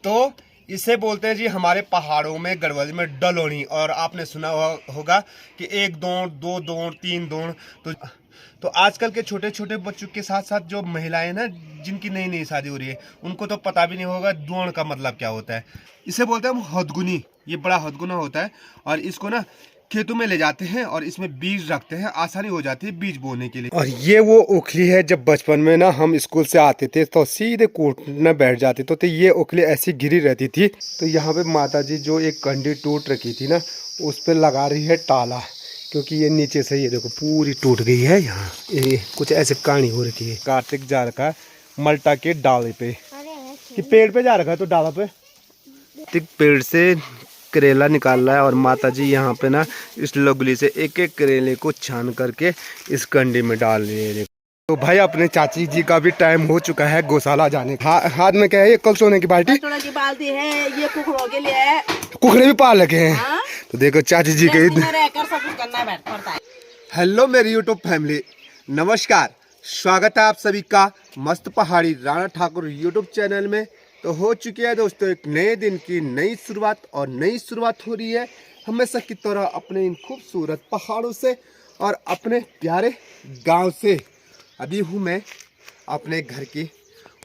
तो इसे बोलते हैं जी हमारे पहाड़ों में गढ़वाली में डलोनी। और आपने सुना होगा कि एक दौड़, दो दौड़, तीन दौड़। तो आजकल के छोटे छोटे बच्चों के साथ साथ जो महिलाएं ना, जिनकी नई नई शादी हो रही है, उनको तो पता भी नहीं होगा दौड़ का मतलब क्या होता है। इसे बोलते हैं हम हथगुनी। ये बड़ा हथगुना होता है और इसको ना खेतों में ले जाते हैं और इसमें बीज रखते हैं, आसानी हो जाती है बीज बोने के लिए। और ये वो ओखली है, जब बचपन में ना हम स्कूल से आते थे तो सीधे कूटने बैठ जाते तो ये ओखली ऐसी गिरी रहती थी। तो यहाँ पे माता जी जो एक कंडी टूट रखी थी ना, उस पर लगा रही है टाला, क्योंकि ये नीचे से ये देखो पूरी टूट गई है। यहाँ ये कुछ ऐसे कहानी हो रखी है। कार्तिक जा रखा है मल्टा के डाले पे कि पेड़ पे जा रखा है, तो डाला पे पेड़ से करेला निकाल रहा है। और माता जी यहाँ पे ना इस लगुली से एक एक करेले को छान करके इस कंडी में डाल रही है। तो भाई अपने चाची जी का भी टाइम हो चुका है गौशाला जाने का। हाथ में क्या है? ये कल सोने की बाल्टी की बाल्टी है, ये कुकड़ों के लिए है। कुकड़े भी पाल रखे हैं। हाँ? तो देखो चाची जी के। सब कुछ करना पड़ता है। हेलो मेरी यूट्यूब फैमिली, नमस्कार, स्वागत है आप सभी का मस्त पहाड़ी राणा ठाकुर यूट्यूब चैनल में। तो हो चुकी है दोस्तों एक नए दिन की नई शुरुआत, और नई शुरुआत हो रही है हमेशा की तरह अपने इन खूबसूरत पहाड़ों से और अपने प्यारे गांव से। अभी हूँ मैं अपने घर की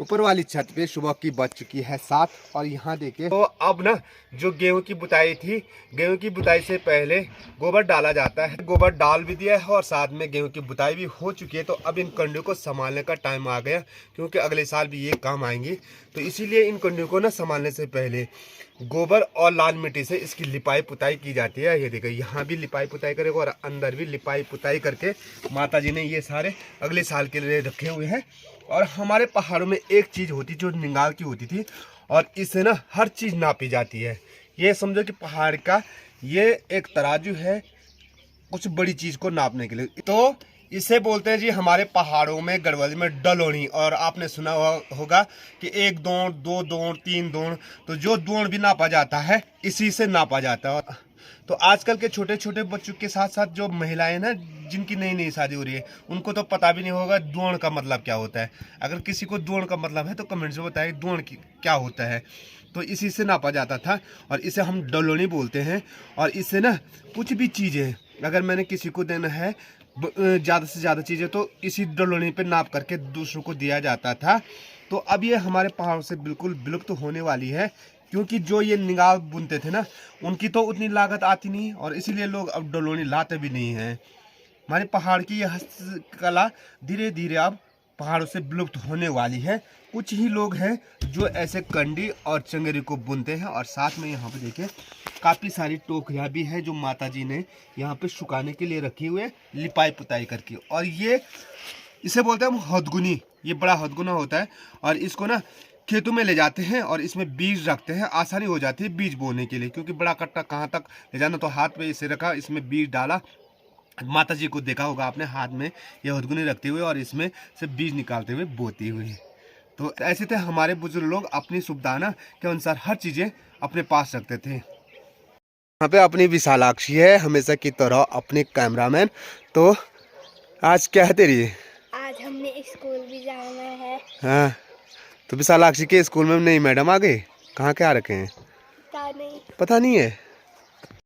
ऊपर वाली छत पे। सुबह की बज चुकी है 7 और यहाँ देखिए तो अब ना जो गेहूं की बुताई थी, गेहूं की बुताई से पहले गोबर डाला जाता है। गोबर डाल भी दिया है और साथ में गेहूं की बुताई भी हो चुकी है। तो अब इन कंडियों को संभालने का टाइम आ गया, क्योंकि अगले साल भी ये काम आएंगी। तो इसीलिए इन कंडियों को ना संभालने से पहले गोबर और लाल मिट्टी से इसकी लिपाई पुताई की जाती है। ये देखो यहाँ भी लिपाई पुताई करेगा और अंदर भी लिपाई पुताई करके माता जी ने ये सारे अगले साल के लिए रखे हुए हैं। और हमारे पहाड़ों में एक चीज़ होती जो निगाल की होती थी, और इससे ना हर चीज़ नापी जाती है। ये समझो कि पहाड़ का ये एक तराजू है कुछ बड़ी चीज़ को नापने के लिए। तो इसे बोलते हैं जी हमारे पहाड़ों में गढ़वाली में डलोनी। और आपने सुना होगा कि एक दौड़, दो दौड़, तीन दौड़। तो जो दौड़ भी नापा जाता है इसी से नापा जाता है। तो आजकल के छोटे छोटे बच्चों के साथ साथ जो महिलाएं ना, जिनकी नई नई शादी हो रही है, उनको तो पता भी नहीं होगा दौड़ का मतलब क्या होता है। अगर किसी को दौड़ का मतलब है तो कमेंट से बताइए दौड़ क्या होता है। तो इसी से नापा जाता था और इसे हम डलोनी बोलते हैं। और इससे ना कुछ भी चीज़ें अगर मैंने किसी को देना है ज़्यादा से ज़्यादा चीज़ें, तो इसी डलोनी पे नाप करके दूसरों को दिया जाता था। तो अब ये हमारे पहाड़ों से बिल्कुल विलुप्त होने वाली है, क्योंकि जो ये निगाह बुनते थे ना, उनकी तो उतनी लागत आती नहीं, और इसीलिए लोग अब डलोनी लाते भी नहीं हैं। हमारे पहाड़ की यह हस्तकला धीरे धीरे अब पहाड़ों से विलुप्त होने वाली है। कुछ ही लोग हैं जो ऐसे कंडी और चंगेरी को बुनते हैं। और साथ में यहाँ पे देखिए काफ़ी सारी टोकरियाँ भी हैं जो माता जी ने यहाँ पे सुखाने के लिए रखी हुए लिपाई पुताई करके। और ये इसे बोलते हैं हम हथगुनी। ये बड़ा हथगुना होता है और इसको ना खेतों में ले जाते हैं और इसमें बीज रखते हैं, आसानी हो जाती है बीज बोने के लिए। क्योंकि बड़ा कट्टा कहाँ तक ले जाना, तो हाथ पे इसे रखा, इसमें बीज डाला। माता जी को देखा होगा आपने हाथ में ये हथगुनी रखते हुए और इसमें से बीज निकालते हुए बोती हुई। तो ऐसे थे हमारे बुजुर्ग लोग, अपनी सुविधा ना के अनुसार हर चीज़ें अपने पास रखते थे। यहाँ पे अपनी विशालाक्षी है हमेशा की तरह अपने कैमरामैन। तो आज क्या है तेरी? आज हमने स्कूल भी जाना है। हाँ, तो विशालाक्षी के स्कूल में नई मैडम आ गई। कहाँ के आ रखे हैं पता नहीं है।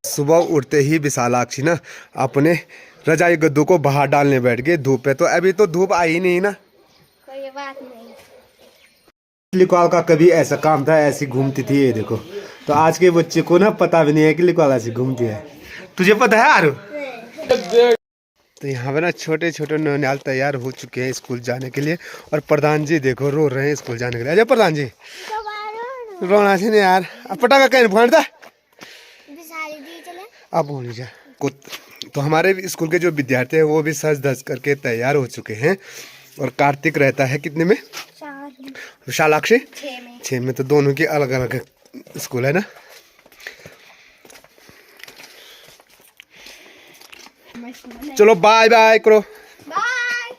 सुबह उठते ही विशालाक्षी ना अपने रजाई गद्दों को बाहर डालने बैठ गए धूप पे। तो अभी तो धूप आई नहीं ना, कोई बात नहीं। लिकवाल का कभी ऐसा काम था, ऐसी घूमती थी। ये देखो, तो आज के बच्चे को ना पता भी नहीं है कि लिकवाल ऐसी घूमती है। तुझे पता है आरू? तो यहाँ पे ना छोटे छोटे नौनिहाल तैयार हो चुके हैं स्कूल जाने के लिए। और प्रधान जी देखो रो रहे हैं स्कूल जाने के लिए। अजय प्रधान जी रोना से नहीं यार, अब पटाखा कहीं फोड़ता अब होनी जा। तो हमारे स्कूल के जो विद्यार्थी हैं वो भी सज धज करके तैयार हो चुके हैं। और कार्तिक रहता है कितने में? विशालाक्षी 6 में। तो दोनों की अलग अलग स्कूल है ना। चलो बाय बाय करो। बाय।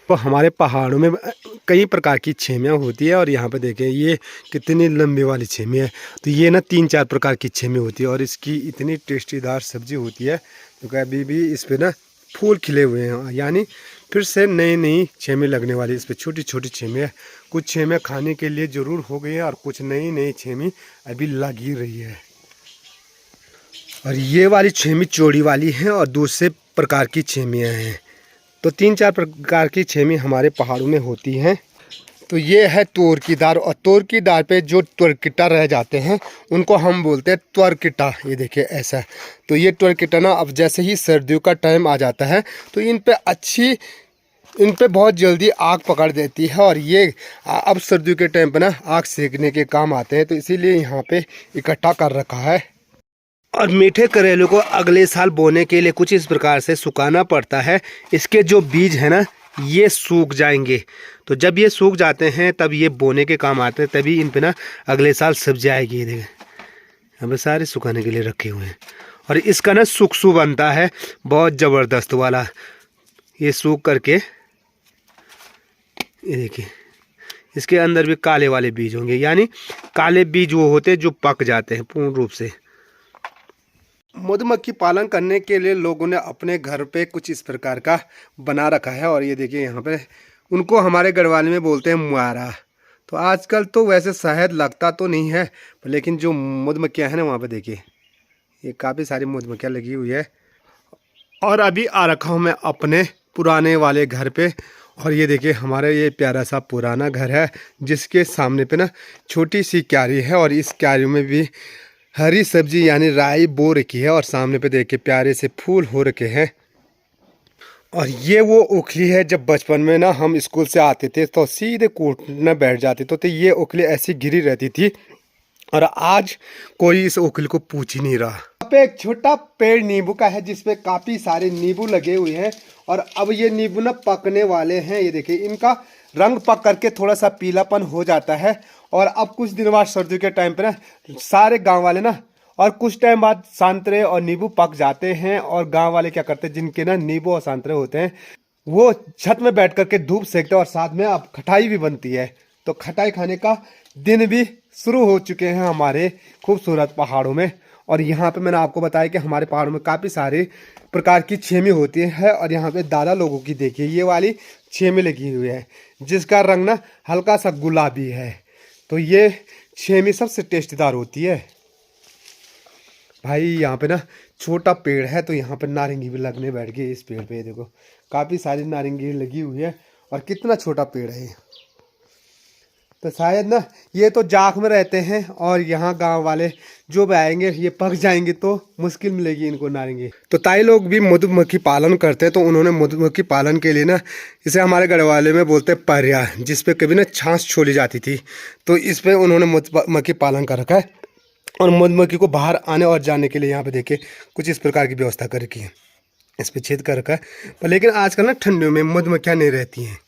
तो हमारे पहाड़ों में कई प्रकार की छेमियाँ होती है। और यहाँ पे देखें ये कितनी लंबी वाली छेमी है। तो ये ना 3-4 प्रकार की छेमी होती है और इसकी इतनी टेस्टीदार सब्जी होती है। क्योंकि अभी भी इस पे ना फूल खिले हुए हैं, यानी फिर से नई नई छेमी लगने वाली। इस पर छोटी छोटी छेमी है। कुछ छेमियाँ खाने के लिए ज़रूर हो गई हैं और कुछ नई नई छेमी अभी लगी रही है। और ये वाली छेमी चौड़ी वाली है और दूसरे प्रकार की छेमियाँ हैं। तो 3-4 प्रकार की छेमी हमारे पहाड़ों में होती हैं। तो ये है तोर की दार, और तोर की दार पे जो त्वरकिटा रह जाते हैं उनको हम बोलते हैं त्वरकिटा। ये देखिए ऐसा। तो ये त्वरकिटा ना अब जैसे ही सर्दियों का टाइम आ जाता है तो इन पे बहुत जल्दी आग पकड़ देती है, और ये अब सर्दियों के टाइम पे ना आग सेकने के काम आते हैं। तो इसीलिए यहाँ पे इकट्ठा कर रखा है। और मीठे करेलों को अगले साल बोने के लिए कुछ इस प्रकार से सुखाना पड़ता है। इसके जो बीज है ना ये सूख जाएंगे। तो जब ये सूख जाते हैं तब ये बोने के काम आते हैं, तभी इन पे ना अगले साल सब्जी आएगी। ये देखें यहाँ पे सारे सुखाने के लिए रखे हुए हैं। और इसका ना सुखसू बनता है बहुत ज़बरदस्त वाला। ये सूख करके ये देखिए इसके अंदर भी काले वाले बीज होंगे, यानी काले बीज वो होते हैं जो पक जाते हैं पूर्ण रूप से। मधुमक्खी पालन करने के लिए लोगों ने अपने घर पे कुछ इस प्रकार का बना रखा है। और ये देखिए यहाँ पे उनको हमारे गढ़वाली में बोलते हैं मुआरा। तो आजकल तो वैसे शहद लगता तो नहीं है, लेकिन जो मधुमक्खियाँ हैं ना वहाँ पे देखिए ये काफ़ी सारी मधुमक्खियाँ लगी हुई है। और अभी आ रखा हूँ मैं अपने पुराने वाले घर पे। और ये देखिए हमारा ये प्यारा सा पुराना घर है, जिसके सामने पे ना छोटी सी क्यारी है। और इस क्यारी में भी हरी सब्जी यानी राई बो रखी है। और सामने पे देखिए प्यारे से फूल हो रखे हैं। और ये वो ओखली है, जब बचपन में ना हम स्कूल से आते थे तो सीधे कूटने बैठ जाते तो ये ओखली ऐसी गिरी रहती थी। और आज कोई इस ओखली को पूछ ही नहीं रहा। यहाँ पे एक छोटा पेड़ नींबू का है जिसपे काफ़ी सारे नींबू लगे हुए हैं। और अब ये नींबू ना पकने वाले हैं। ये देखिए इनका रंग पक करके थोड़ा सा पीलापन हो जाता है। और अब कुछ दिन बाद सर्दियों के टाइम पे ना सारे गांव वाले ना, और कुछ टाइम बाद संतरे और नींबू पक जाते हैं। और गांव वाले क्या करते हैं, जिनके ना नींबू और संतरे होते हैं वो छत में बैठ करके धूप सेकते हैं। और साथ में अब खटाई भी बनती है। तो खटाई खाने का दिन भी शुरू हो चुके हैं हमारे खूबसूरत पहाड़ों में। और यहाँ पे मैंने आपको बताया कि हमारे पहाड़ों में काफ़ी सारे प्रकार की छेमी होती है। और यहाँ पे दादा लोगों की देखिए ये वाली छेमी लगी हुई है, जिसका रंग ना हल्का सा गुलाबी है। तो ये छेमी सबसे टेस्टीदार होती है भाई। यहाँ पे ना छोटा पेड़ है तो यहाँ पे नारंगी भी लगने बैठ गई इस पेड़ पे। देखो काफ़ी सारी नारंगी लगी हुई है और कितना छोटा पेड़ है। तो शायद ना ये तो जाख में रहते हैं और यहाँ गांव वाले जो भी आएंगे ये पक जाएंगे तो मुश्किल मिलेगी इनको नारंगी। तो ताई लोग भी मधुमक्खी पालन करते हैं। तो उन्होंने मधुमक्खी पालन के लिए ना इसे हमारे गढ़वाले में बोलते हैं पर्या, जिस पे कभी ना छाछ छोड़ी जाती थी। तो इस पर उन्होंने मधुमक्खी पालन कर रखा है। और मधुमक्खी को बाहर आने और जाने के लिए यहाँ पे देखिए कुछ इस प्रकार की व्यवस्था कर रखी है। इस पर छेद कर रखा है। पर लेकिन आजकल ना ठंडियों में मधुमक्खियाँ नहीं रहती हैं।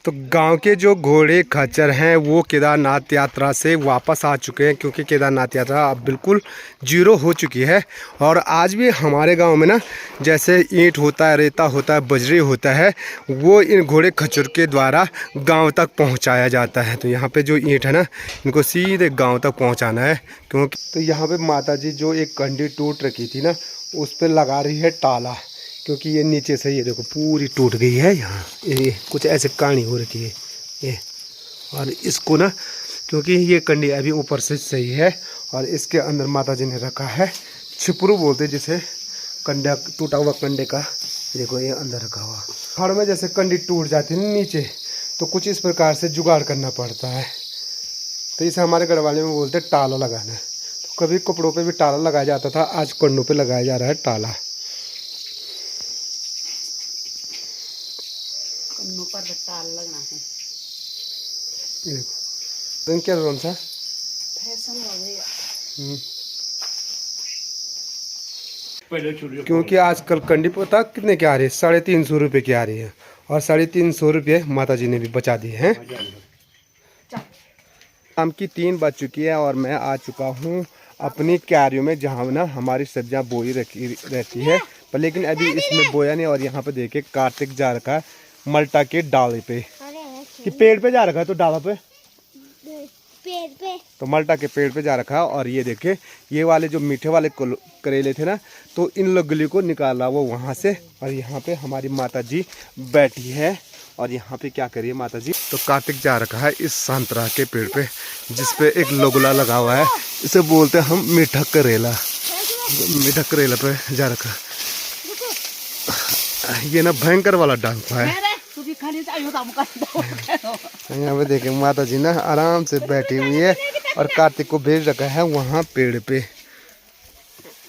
तो गांव के जो घोड़े खच्चर हैं वो केदारनाथ यात्रा से वापस आ चुके हैं, क्योंकि केदारनाथ यात्रा अब बिल्कुल जीरो हो चुकी है। और आज भी हमारे गांव में ना जैसे ईंट होता है, रेता होता है, बजरी होता है, वो इन घोड़े खच्चर के द्वारा गांव तक पहुंचाया जाता है। तो यहाँ पे जो ईंट है ना इनको सीधे गाँव तक पहुँचाना है। क्योंकि तो यहाँ पर माता जी जो एक कंडी टूट रखी थी ना उस पर लगा रही है टाला, क्योंकि ये नीचे से ये देखो पूरी टूट गई है। यहाँ ये कुछ ऐसे कहानी हो रखी है ये। और इसको ना क्योंकि ये कंडी अभी ऊपर से सही है और इसके अंदर माता जी ने रखा है छिपरू बोलते हैं जिसे, कंडा टूटा हुआ कंडे का। देखो ये अंदर रखा हुआ। पहाड़ में जैसे कंडी टूट जाती है नीचे तो कुछ इस प्रकार से जुगाड़ करना पड़ता है। तो इसे हमारे गढ़वाले में बोलते हैं टाला लगाना। तो कभी कपड़ों पर भी टाला लगाया जाता था, आज कंडों पर लगाया जा रहा है टाला। पर टाल लगना है। रंग क्या कौन सा फैशन हो गया। क्योंकि आजकल कंडी पता कितने की आ रही है, 350 रुपये की आ रही है। और 350 रुपये माता जी ने भी बचा दिए हैं। शाम की 3 बज चुकी है और मैं आ चुका हूँ अपनी क्यारियों में, जहाँ ना हमारी सब्जियाँ बोई रखी रहती है। पर लेकिन अभी इसमें बोया नहीं। और यहाँ पे देखिए कार्तिक जा रखा है मल्टा के डाले पे कि पेड़ पे जा रखा है। तो डाला पे पेड़ पे। तो माल्टा के पेड़ पे जा रखा है। और ये देखे ये वाले जो मीठे वाले करेले थे ना, तो इन लोगली को निकाला वो वहाँ से। और यहाँ पे हमारी माता जी बैठी है। और यहाँ पे क्या करिए माता जी, तो कार्तिक जा रखा है इस संतरा के पेड़ पे जिस पे एक लोगला लगा हुआ है। इसे बोलते हैं हम मीठा करेला। मीठा करेला पे जा रखा है। ये ना भयंकर वाला डांगा है। यहाँ पे देखे माता जी ना आराम से बैठी हुई है और कार्तिक को भेज रखा है वहाँ पेड़ पे।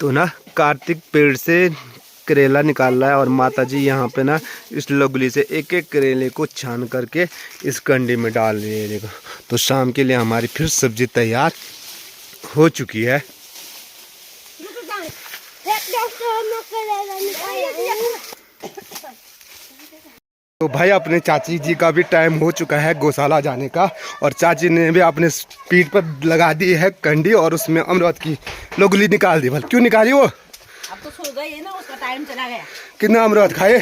तो ना कार्तिक पेड़ से करेला निकाल रहा है और माता जी यहाँ पे ना इस लोगली से एक एक करेले को छान करके इस कंडी में डाल रही है। देखो तो शाम के लिए हमारी फिर सब्जी तैयार हो चुकी है। तो भाई अपने चाची जी का भी टाइम हो चुका है गौशाला जाने का। और चाची ने भी अपने पीठ पर लगा दी है कंडी और उसमें अमृत की लोगली निकाल दी। क्यों निकाली वो? अब तो सो गई है ना, उसका टाइम चला गया। कितना अमृत खाए?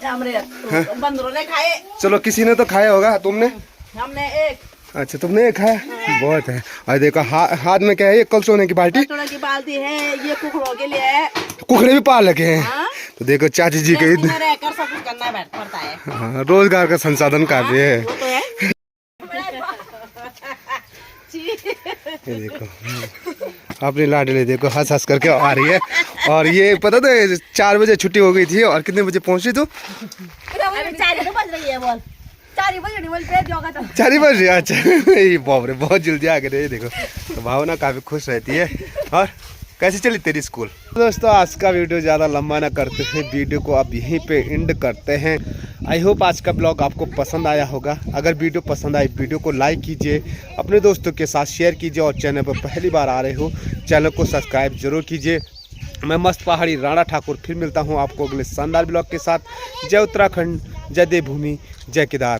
अमृत बंदरों ने खाए। चलो किसी ने तो खाया होगा। तुमने? हमने एक। अच्छा तुमने एक खाया? बहुत है। और देखो हाथ में क्या है? ये कल सोने की बाल्टी की बाल्टी है, ये कुकड़ों के लिए है। कुकड़े भी पाल लगे हैं। हाँ? तो देखो चाची जी के रहकर सब कुछ करना पड़ता है। हाँ, रोजगार का संसाधन कर रहे हैं। वो तो है। ये देखो अपनी लाडली देखो हंस हंस करके आ रही है। और ये पता था 4 बजे छुट्टी हो गई थी और कितने बजे पहुंची तू? 4 बज रही है। अच्छा ये बाप रे बहुत जल्दी आ गए। देखो तो भावना काफी खुश रहती है। और कैसे चली तेरी स्कूल? दोस्तों आज का वीडियो ज़्यादा लंबा ना करते हुए वीडियो को अब यहीं पे एंड करते हैं। आई होप आज का ब्लॉग आपको पसंद आया होगा। अगर वीडियो पसंद आई वीडियो को लाइक कीजिए, अपने दोस्तों के साथ शेयर कीजिए और चैनल पर पहली बार आ रहे हो चैनल को सब्सक्राइब जरूर कीजिए। मैं मस्त पहाड़ी राणा ठाकुर फिर मिलता हूँ आपको अगले शानदार ब्लॉग के साथ। जय उत्तराखंड, जय देवभूमि, जय केदार।